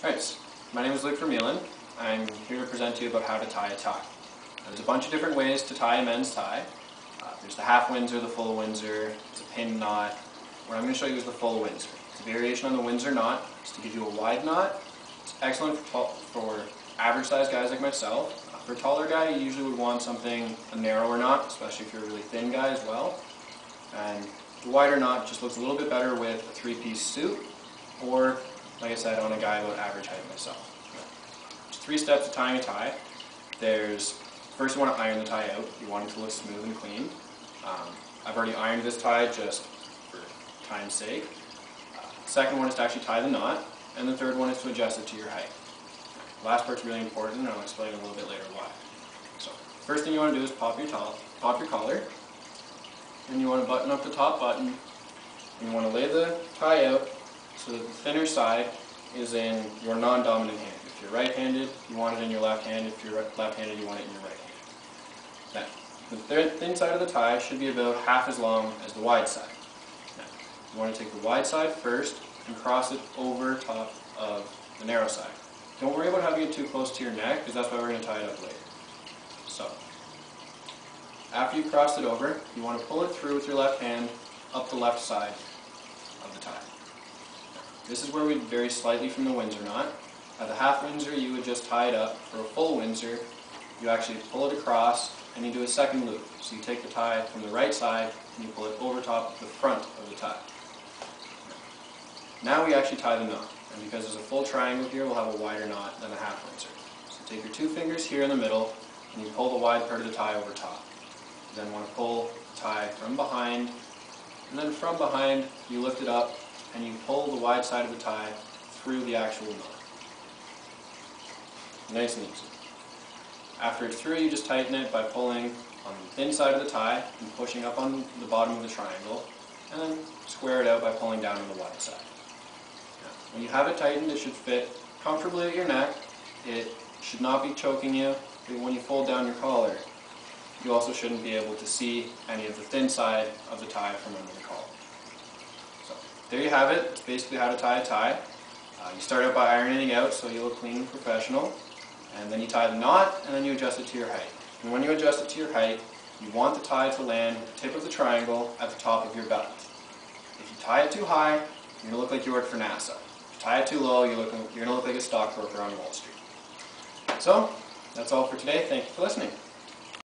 Alright, my name is Luke Vermeulen. I'm here to present to you about how to tie a tie. There's a bunch of different ways to tie a men's tie. There's the half-windsor, the full-windsor, it's a pin knot. What I'm going to show you is the full-windsor. It's a variation on the windsor knot. It's to give you a wide knot. It's excellent for average-sized guys like myself. For a taller guy, you usually would want something, a narrower knot, especially if you're a really thin guy as well. And the wider knot just looks a little bit better with a three-piece suit, or, like I said, on a guy about average height myself. There's 3 steps to tying a tie. First you want to iron the tie out. You want it to look smooth and clean. I've already ironed this tie just for time's sake. Second one is to actually tie the knot, and the third one is to adjust it to your height. The last part's really important, and I'll explain a little bit later why. So, first thing you want to do is pop your collar, and you want to button up the top button, and you want to lay the tie out so that the thinner side is in your non-dominant hand. If you're right-handed, you want it in your left hand. If you're left-handed, you want it in your right hand. Now, the thin side of the tie should be about half as long as the wide side. Now, you want to take the wide side first and cross it over top of the narrow side. Don't worry about having it too close to your neck, because that's why we're going to tie it up later. So, after you've crossed it over, you want to pull it through with your left hand up the left side of the tie. This is where we vary slightly from the windsor knot. At the half-windsor, you would just tie it up. For a full-windsor, you actually pull it across and you do a second loop. So you take the tie from the right side and you pull it over top of the front of the tie. Now we actually tie the knot. And because there's a full triangle here, we'll have a wider knot than a half-windsor. So take your 2 fingers here in the middle and you pull the wide part of the tie over top. You then want to pull the tie from behind, and then from behind you lift it up and you pull the wide side of the tie through the actual knot. Nice and easy. After it's through, you just tighten it by pulling on the thin side of the tie and pushing up on the bottom of the triangle, and then square it out by pulling down on the wide side. Now, when you have it tightened, it should fit comfortably at your neck. It should not be choking you. When you fold down your collar, you also shouldn't be able to see any of the thin side of the tie from under the collar. So, there you have it. It's basically how to tie a tie. You start out by ironing it out so you look clean and professional, and then you tie the knot, and then you adjust it to your height. And when you adjust it to your height, you want the tie to land with the tip of the triangle at the top of your belt. If you tie it too high, you're going to look like you work for NASA. If you tie it too low, you're going to look like a stockbroker on Wall Street. So, that's all for today. Thank you for listening.